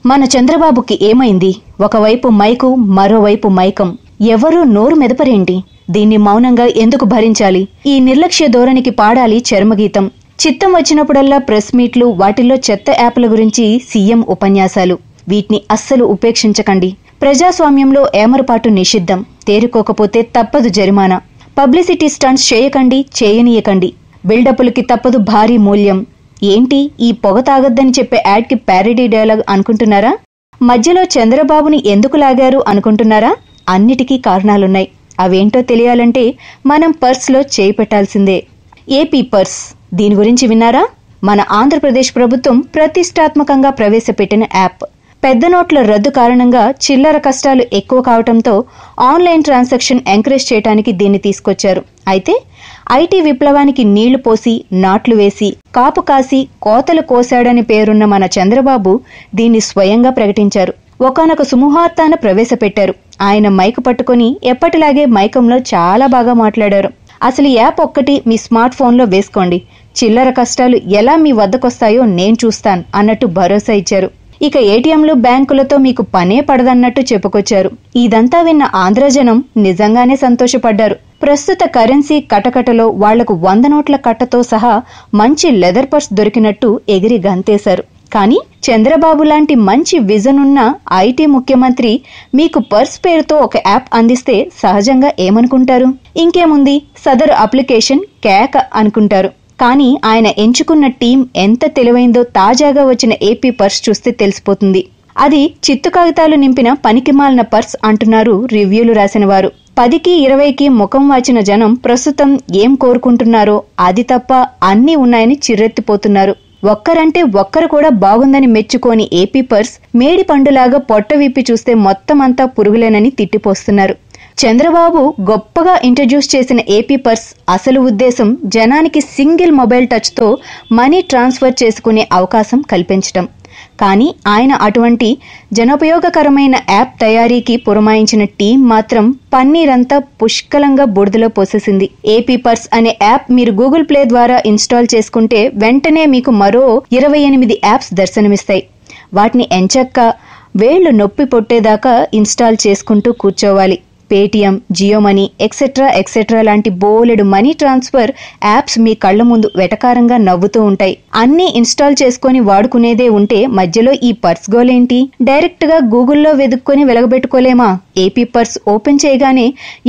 మన చంద్రబాబుకి ఏమైంది? ఒకవైపు మైకు, మరోవైపు మైకం. ఎవరూ నోరు మెదపరేంటి? దీన్ని మౌనంగా ఎందుకు భరించాలి? ఈ నిర్లక్ష్య ధోరణికి పాడాలి చర్మగీతం. చిత్తం వచ్చినప్పుడల్లా ప్రెస్ మీట్లు, వాటిల్లో చెత్త యాప్ల గురించి సీఎం ఉపన్యాసాలు. వీటిని అస్సలు ఉపేక్షించకండి. ప్రజాస్వామ్యంలో ఏమరపాటు నిషిద్ధం. తేరుకోకపోతే తప్పదు జరిమానా. పబ్లిసిటీ స్టంట్స్ చేయకండి, చేయనీయకండి. బిల్డప్పులకి తప్పదు భారీ మూల్యం. ఏంటి ఈ పొగ తాగొద్దని చెప్పే యాడ్కి ప్యారడీ డైలాగ్ అనుకుంటున్నారా? మధ్యలో చంద్రబాబుని ఎందుకు లాగారు అనుకుంటున్నారా? అన్నిటికీ కారణాలున్నాయి. అవేంటో తెలియాలంటే మనం పర్స్లో చేయి పెట్టాల్సిందే. ఏపీ పర్స్, దీని గురించి విన్నారా? మన ఆంధ్రప్రదేశ్ ప్రభుత్వం ప్రతిష్టాత్మకంగా ప్రవేశపెట్టిన యాప్. పెద్ద నోట్ల రద్దు కారణంగా చిల్లర కష్టాలు ఎక్కువ కావడంతో ఆన్లైన్ ట్రాన్సాక్షన్ ఎంకరేజ్ చేయడానికి దీన్ని తీసుకొచ్చారు. అయితే ఐటీ విప్లవానికి నీళ్లు పోసి, నాట్లు వేసి, కాపు కాసి, కోతలు కోశాడని పేరున్న మన చంద్రబాబు దీన్ని స్వయంగా ప్రకటించారు. ఒకానొక సుముహూర్తాన ప్రవేశపెట్టారు. ఆయన మైకు పట్టుకుని ఎప్పటిలాగే మైకంలో చాలా బాగా మాట్లాడారు. అసలు యాప్ ఒక్కటి మీ స్మార్ట్ ఫోన్లో వేసుకోండి, చిల్లర కష్టాలు ఎలా మీ వద్దకొస్తాయో నేను చూస్తాను అన్నట్టు భరోసా ఇచ్చారు. ఇక ఏటీఎంలు, బ్యాంకులతో మీకు పనే పడదన్నట్టు చెప్పుకొచ్చారు. ఇదంతా విన్న ఆంధ్రజనం నిజంగానే సంతోషపడ్డారు. ప్రస్తుత కరెన్సీ కటకటలో వాళ్లకు 100 నోట్ల కట్టతో సహా మంచి లెదర్ పర్స్ దొరికినట్టు ఎగిరి గంతేశారు. కానీ చంద్రబాబు లాంటి మంచి విజన్ ఉన్న ఐటీ ముఖ్యమంత్రి మీకు పర్స్ పేరుతో ఒక యాప్ అందిస్తే సహజంగా ఏమనుకుంటారు? ఇంకేముంది, సదరు అప్లికేషన్ కేక అనుకుంటారు. కానీ ఆయన ఎంచుకున్న టీం ఎంత తెలివైందో తాజాగా వచ్చిన ఏపీ పర్స్ చూస్తే తెలిసిపోతుంది. అది చిత్తు కాగితాలు నింపిన పనికిమాలిన పర్స్ అంటున్నారు రివ్యూలు రాసిన వారు. 10కి 20కి ముఖం వాచిన జనం ప్రస్తుతం ఏం కోరుకుంటున్నారో అది తప్ప అన్నీ ఉన్నాయని చిర్రెత్తిపోతున్నారు. ఒక్కరంటే ఒక్కరు కూడా బాగుందని మెచ్చుకోని ఏపీ పర్స్ మేడి పండులాగా పొట్ట విప్పి చూస్తే మొత్తం అంతా పురుగులేనని తిట్టిపోస్తున్నారు. చంద్రబాబు గొప్పగా ఇంట్రడ్యూస్ చేసిన ఏపీ పర్స్ అసలు ఉద్దేశం జనానికి సింగిల్ మొబైల్ టచ్తో మనీ ట్రాన్స్ఫర్ చేసుకునే అవకాశం కల్పించటం. కానీ ఆయన అటువంటి జనోపయోగకరమైన యాప్ తయారీకి పురమాయించిన టీం మాత్రం పన్నీరంతా పుష్కలంగా బురదలో పోసేసింది. ఏపీ పర్స్ అనే యాప్ మీరు గూగుల్ ప్లే ద్వారా ఇన్స్టాల్ చేసుకుంటే వెంటనే మీకు మరో 28 యాప్స్ దర్శనమిస్తాయి. వాటిని ఎంచక్క వేళ్లు నొప్పి పొట్టేదాకా ఇన్స్టాల్ చేసుకుంటూ కూర్చోవాలి. పేటీఎం, జియో మనీ, ఎక్సెట్రా లాంటి బోలెడు మనీ ట్రాన్స్ఫర్ యాప్స్ మీ కళ్ల ముందు వెటకారంగా నవ్వుతూ ఉంటాయి. అన్నీ ఇన్స్టాల్ చేసుకుని వాడుకునేదే ఉంటే మధ్యలో ఈ పర్స్ గోలేంటి? డైరెక్ట్ గా గూగుల్లో వెతుక్కొని వెలగబెట్టుకోలేమా? ఏపీ పర్స్ ఓపెన్ చేయగానే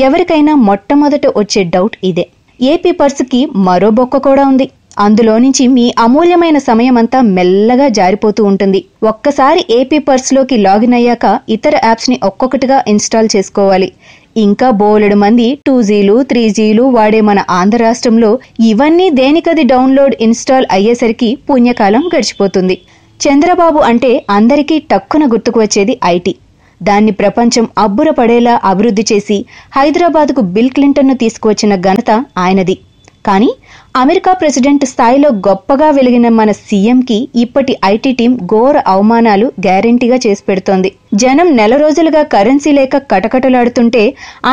ఎవరికైనా మొట్టమొదట వచ్చే డౌట్ ఇదే. ఏపీ పర్స్ కి మరో బొక్క కూడా ఉంది. అందులో నుంచి మీ అమూల్యమైన సమయమంతా మెల్లగా జారిపోతూ ఉంటుంది. ఒక్కసారి ఏపీ పర్స్ లోకి లాగిన్ అయ్యాక ఇతర యాప్స్ ని ఒక్కొక్కటిగా ఇన్స్టాల్ చేసుకోవాలి. ఇంకా బోలెడు మంది 2Gలు 3Gలు వాడే మన ఆంధ్ర రాష్ట్రంలో ఇవన్నీ దేనికది డౌన్లోడ్ ఇన్స్టాల్ అయ్యేసరికి పుణ్యకాలం గడిచిపోతుంది. చంద్రబాబు అంటే అందరికీ టక్కున గుర్తుకు వచ్చేది ఐటీ. దాన్ని ప్రపంచం అబ్బురపడేలా అభివృద్ధి చేసి హైదరాబాద్కు బిల్ క్లింటన్ను తీసుకువచ్చిన ఘనత ఆయనది. కానీ అమెరికా ప్రెసిడెంట్ స్థాయిలో గొప్పగా వెలిగిన మన సీఎంకి ఇప్పటి ఐటీ టీం ఘోర అవమానాలు గ్యారెంటీగా చేసి పెడుతోంది. జనం నెల రోజులుగా కరెన్సీ లేక కటకటలాడుతుంటే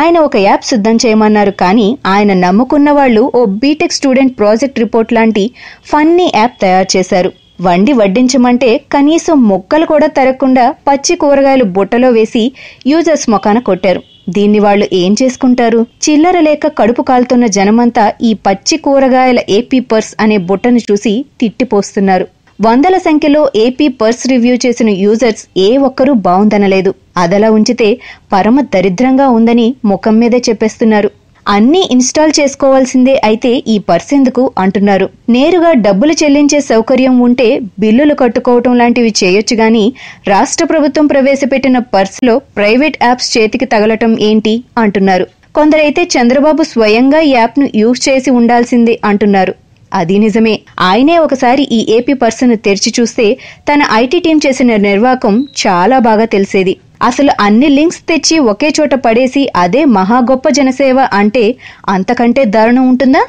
ఆయన ఒక యాప్ సిద్ధం చేయమన్నారు. కానీ ఆయన నమ్ముకున్న వాళ్లు ఓ బీటెక్ స్టూడెంట్ ప్రాజెక్ట్ రిపోర్ట్ లాంటి ఫన్నీ యాప్ తయారు చేశారు. వండి వడ్డించమంటే కనీసం మొక్కలు కూడా తరగకుండా పచ్చి కూరగాయలు బుట్టలో వేసి యూజర్స్ మొఖాన కొట్టారు. దీన్ని వాళ్లు ఏం చేసుకుంటారు? చిల్లర లేక కడుపు కాలుతున్న జనమంతా ఈ పచ్చి కూరగాయల ఏపీ పర్స్ అనే బుట్టను చూసి తిట్టిపోస్తున్నారు. వందల సంఖ్యలో ఏపీ పర్స్ రివ్యూ చేసిన యూజర్స్ ఏ ఒక్కరూ బావుందనలేదు. అదలా ఉంచితే పరమ దరిద్రంగా ఉందని ముఖం మీదే చెప్పేస్తున్నారు. అన్నీ ఇన్స్టాల్ చేసుకోవాల్సిందే, అయితే ఈ పర్స్ ఎందుకు అంటున్నారు. నేరుగా డబ్బులు చెల్లించే సౌకర్యం ఉంటే బిల్లులు కట్టుకోవటం లాంటివి చేయొచ్చు గాని రాష్ట్ర ప్రభుత్వం ప్రవేశపెట్టిన పర్స్లో ప్రైవేట్ యాప్స్ చేతికి తగలటం ఏంటి అంటున్నారు. కొందరైతే చంద్రబాబు స్వయంగా ఈ యాప్ను యూజ్ చేసి ఉండాల్సిందే అంటున్నారు. అది నిజమే. ఆయనే ఒకసారి ఈ ఏపీ పర్సును తెరిచి చూస్తే తన ఐటీ టీం చేసిన నిర్వాకం చాలా బాగా తెలిసేది. అసలు అన్ని లింక్స్ తెచ్చి ఒకే చోట పడేసి అదే మహా గొప్ప జనసేవ అంటే అంతకంటే దారుణం ఉంటుందా?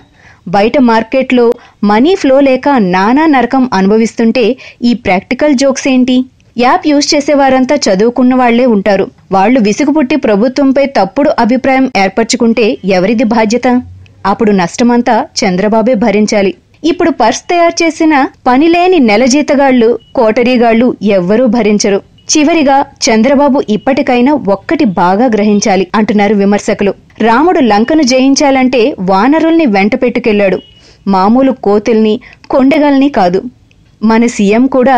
బయట మార్కెట్లో మనీ ఫ్లో లేక నానా నరకం అనుభవిస్తుంటే ఈ ప్రాక్టికల్ జోక్స్ ఏంటి? యాప్ యూజ్ చేసేవారంతా చదువుకున్న వాళ్లే ఉంటారు. వాళ్లు విసుగుపుట్టి ప్రభుత్వంపై తప్పుడు అభిప్రాయం ఏర్పరచుకుంటే ఎవరిది బాధ్యత? అప్పుడు నష్టమంతా చంద్రబాబే భరించాలి. ఇప్పుడు పర్స్ తయారు చేసిన పనిలేని నెల జీతగాళ్లు, కోటరీగాళ్లు ఎవ్వరూ భరించరు. చివరిగా చంద్రబాబు ఇప్పటికైనా ఒక్కటి బాగా గ్రహించాలి అంటున్నారు విమర్శకులు. రాముడు లంకను జయించాలంటే వానరుల్ని వెంట పెట్టుకెళ్లాడు, మామూలు కోతుల్ని కొండగల్ని కాదు. మన సీఎం కూడా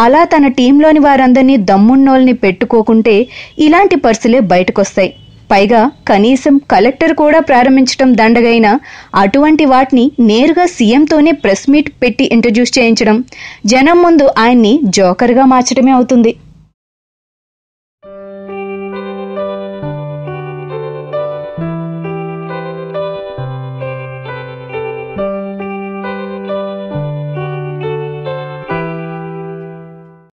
అలా తన టీంలోని వారందరినీ దమ్మున్నోల్ని పెట్టుకోకుంటే ఇలాంటి పర్సులే బయటకొస్తాయి. పైగా కనీసం కలెక్టర్ కూడా ప్రారంభించడం దండగైనా అటువంటి వాటిని నేరుగా సీఎంతోనే ప్రెస్ మీట్ పెట్టి ఇంట్రడ్యూస్ చేయించడం, జనం ముందు ఆయన్ని జోకర్గా మార్చడమే అవుతుంది.